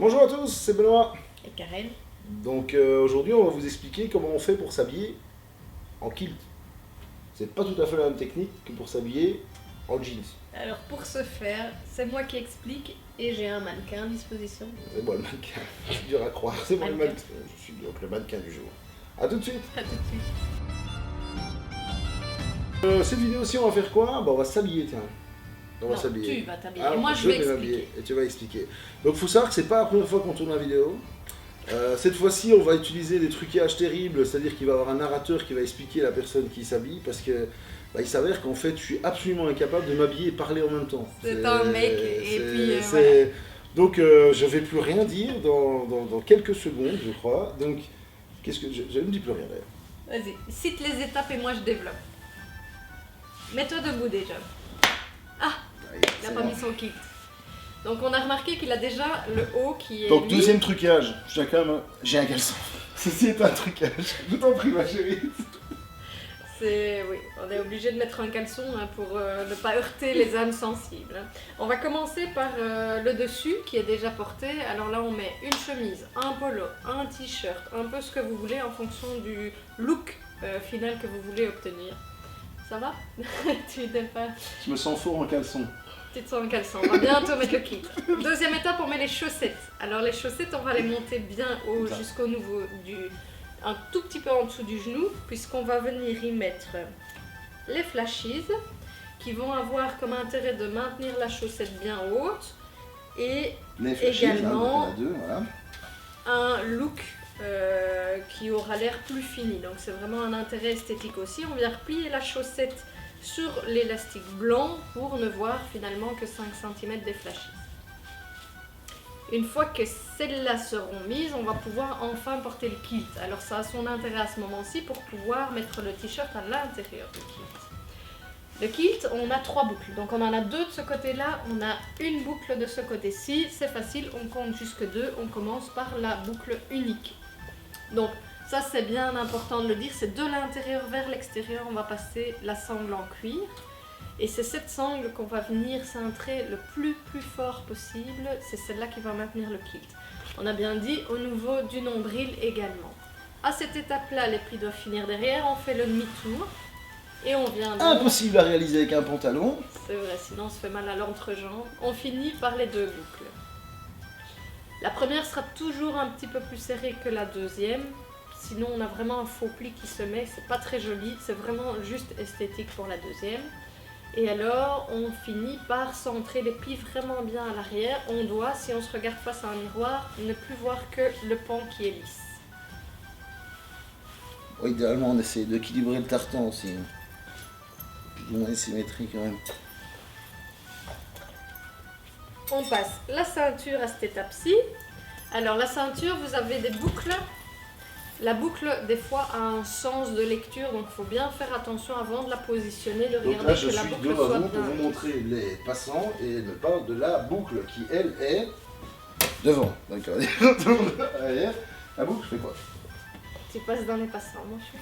Bonjour à tous, c'est Benoît. Et Karen. Donc aujourd'hui on va vous expliquer comment on fait pour s'habiller en kilt. C'est pas tout à fait la même technique que pour s'habiller en jeans. Alors pour ce faire, c'est moi qui explique et j'ai un mannequin à disposition. C'est moi le mannequin, c'est dur à croire, c'est moi le Mannequin. mannequin. Je suis donc le mannequin du jour. A tout de suite. À tout de suite. Cette vidéo aussi on va faire quoi? On va s'habiller, tiens. On va Non, s'habiller. tu vas t'habiller. Ah, Et moi je vais m'habiller expliquer. et tu vas expliquer. Donc faut savoir que c'est pas la première fois qu'on tourne la vidéo. Cette fois-ci, on va utiliser des trucages terribles, c'est-à-dire qu'il va y avoir un narrateur qui va expliquer la personne qui s'habille, parce que il s'avère qu'en fait, je suis absolument incapable de m'habiller et parler en même temps. C'est un mec et puis voilà. Donc, je vais plus rien dire dans quelques secondes, je crois. Donc, je ne dis plus rien d'ailleurs. Vas-y, cite les étapes et moi je développe. Mets-toi debout déjà. Ah, il n'a pas mis son kit. Donc on a remarqué qu'il a déjà le haut qui est... Donc, mis. deuxième trucage. J'ai un caleçon. Ceci est un trucage. Je t'en prie, ma chérie. Oui, on est obligé de mettre un caleçon pour ne pas heurter les âmes sensibles. On va commencer par le dessus qui est déjà porté. Alors là, on met une chemise, un polo, un t-shirt, un peu ce que vous voulez en fonction du look final que vous voulez obtenir. Ça va? Tu n'aimes pas? Je me sens fort en caleçon. Tu te sens en caleçon. On va bientôt mettre le kit. Deuxième étape, on met les chaussettes. Alors les chaussettes, on va les monter bien haut jusqu'au niveau du... un tout petit peu en dessous du genou, puisqu'on va venir y mettre les flashes qui vont avoir comme intérêt de maintenir la chaussette bien haute et Les flashes, également hein, deux, voilà. un look qui aura l'air plus fini. Donc c'est vraiment un intérêt esthétique aussi. On vient replier la chaussette sur l'élastique blanc pour ne voir finalement que 5 cm des flashes. Une fois que celles-là seront mises, on va pouvoir enfin porter le kilt. Alors ça a son intérêt à ce moment-ci pour pouvoir mettre le t-shirt à l'intérieur du kilt. Le kilt, on a 3 boucles. Donc on en a 2 de ce côté-là, on a une boucle de ce côté-ci. C'est facile, on compte jusque 2. On commence par la boucle unique. Donc ça c'est bien important de le dire, c'est de l'intérieur vers l'extérieur, on va passer la sangle en cuir. Et c'est cette sangle qu'on va venir cintrer le plus fort possible, c'est celle-là qui va maintenir le kilt. On a bien dit au niveau du nombril également. À cette étape-là, les plis doivent finir derrière, on fait le demi-tour et on vient... Impossible à réaliser avec un pantalon. C'est vrai, sinon on se fait mal à l'entrejambe. On finit par les 2 boucles. La première sera toujours un petit peu plus serrée que la deuxième. Sinon on a vraiment un faux pli qui se met, c'est pas très joli, c'est vraiment juste esthétique pour la deuxième. Et alors, on finit par centrer les plis vraiment bien à l'arrière. On doit, si on se regarde face à un miroir, ne plus voir que le pan qui est lisse. Bon, idéalement, on essaie d'équilibrer le tartan aussi. Plus ou moins symétrique quand même. On passe la ceinture à cette étape-ci. Alors, la ceinture, vous avez des boucles. La boucle, des fois, a un sens de lecture, donc il faut bien faire attention avant de la positionner, de Donc regarder là, je que la suis boucle devant soit vous pour bien. vous montrer les passants et me parle de la boucle qui, elle, est devant. D'accord. Derrière. La boucle, je fais quoi? Tu passes dans les passants, mon chou.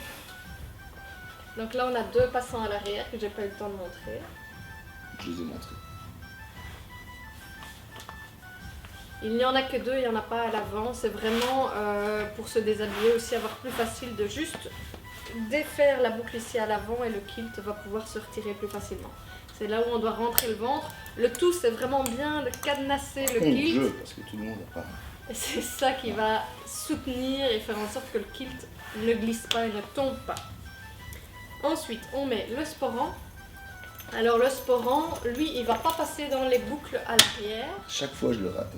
Donc là, on a 2 passants à l'arrière que j'ai pas eu le temps de montrer. Je les ai montrés. Il n'y en a que 2, il n'y en a pas à l'avant. C'est vraiment pour se déshabiller aussi, avoir plus facile de juste défaire la boucle ici à l'avant et le kilt va pouvoir se retirer plus facilement. C'est là où on doit rentrer le ventre. Le tout, c'est vraiment bien de cadenasser le kilt. Parce que tout le monde n'a pas. Et c'est ça qui va soutenir et faire en sorte que le kilt ne glisse pas et ne tombe pas. Ensuite, on met le sporran. Alors le sporran, lui, il ne va pas passer dans les boucles à l'arrière. Chaque fois, je le rate.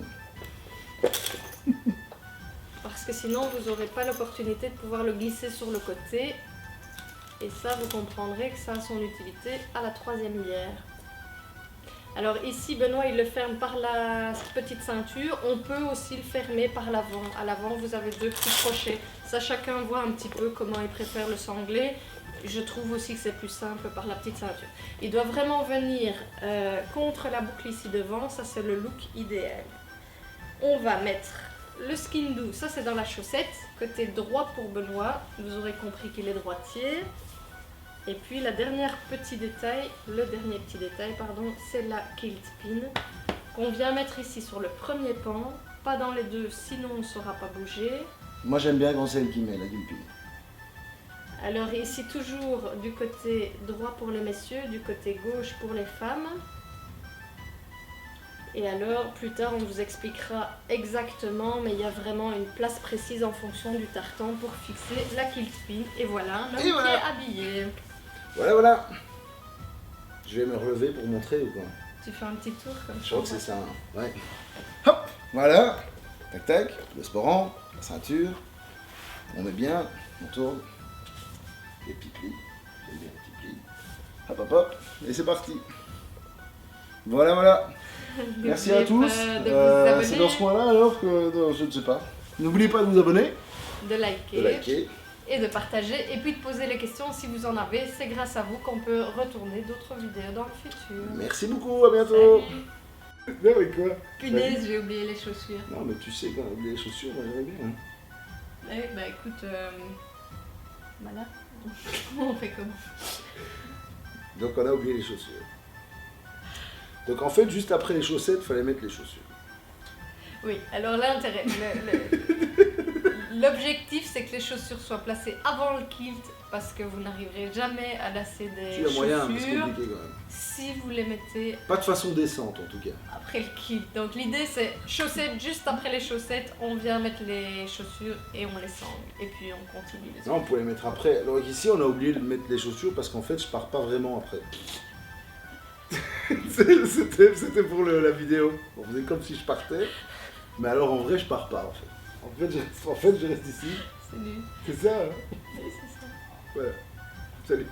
Parce que sinon, vous n'aurez pas l'opportunité de pouvoir le glisser sur le côté. Et ça, vous comprendrez que ça a son utilité à la 3e bière. Alors ici, Benoît, il le ferme par la petite ceinture. On peut aussi le fermer par l'avant. À l'avant, vous avez 2 petits crochets. Ça, chacun voit un petit peu comment il préfère le sanglé. Je trouve aussi que c'est plus simple par la petite ceinture. Il doit vraiment venir contre la boucle ici devant. Ça, c'est le look idéal. On va mettre le skin do. Ça, c'est dans la chaussette. Côté droit pour Benoît. Vous aurez compris qu'il est droitier. Et puis le dernier petit détail, c'est la kilt pin qu'on vient mettre ici sur le premier pan pas dans les deux, sinon on ne saura pas bouger. Moi j'aime bien quand c'est elle qui met la guilpine. Alors ici toujours du côté droit pour les messieurs, du côté gauche pour les femmes. Et alors plus tard on vous expliquera exactement, mais il y a vraiment une place précise en fonction du tartan pour fixer la guilpine. Et voilà, l'homme qui est habillé. Voilà. Je vais me relever pour montrer ou quoi? Tu fais un petit tour comme ça. Je crois que c'est ça. Ouais. Hop, voilà. Tac tac, le sporran, la ceinture. On met bien, on tourne. Les petits plis. J'aime bien les petits plis. Hop. Et c'est parti. Voilà. Merci à tous. C'est dans ce coin-là alors que je ne sais pas. N'oubliez pas de vous abonner, de liker. Et de partager et puis de poser les questions si vous en avez. C'est grâce à vous qu'on peut retourner d'autres vidéos dans le futur. Merci beaucoup, à bientôt. Salut. Non mais quoi? Punaise, j'ai oublié les chaussures. Non mais tu sais quand on oublie les chaussures, moi j'aimerais bien. Hein. Bah écoute, voilà. On fait comment? Donc on a oublié les chaussures. Donc en fait, juste après les chaussettes, il fallait mettre les chaussures. Oui, alors l'intérêt, l'objectif c'est que les chaussures soient placées avant le kilt parce que vous n'arriverez jamais à lasser des C'est moyen, mais c'est chaussures compliqué quand même. si vous les mettez Pas de façon décente en tout cas. après le kilt. Donc l'idée c'est chaussettes juste après les chaussettes, on vient mettre les chaussures et on les sangle. Et puis on continue les Non, on pouvait les mettre après. Alors ici, on a oublié de mettre les chaussures parce qu'en fait, je pars pas vraiment après. C'était pour la vidéo. On faisait comme si je partais. Mais alors en vrai, je pars pas en fait. En fait, je reste ici. Salut. C'est ça, hein? Oui, c'est ça. Voilà. Salut.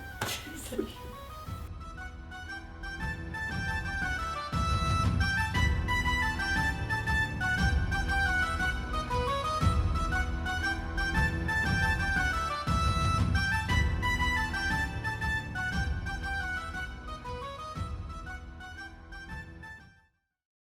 Salut.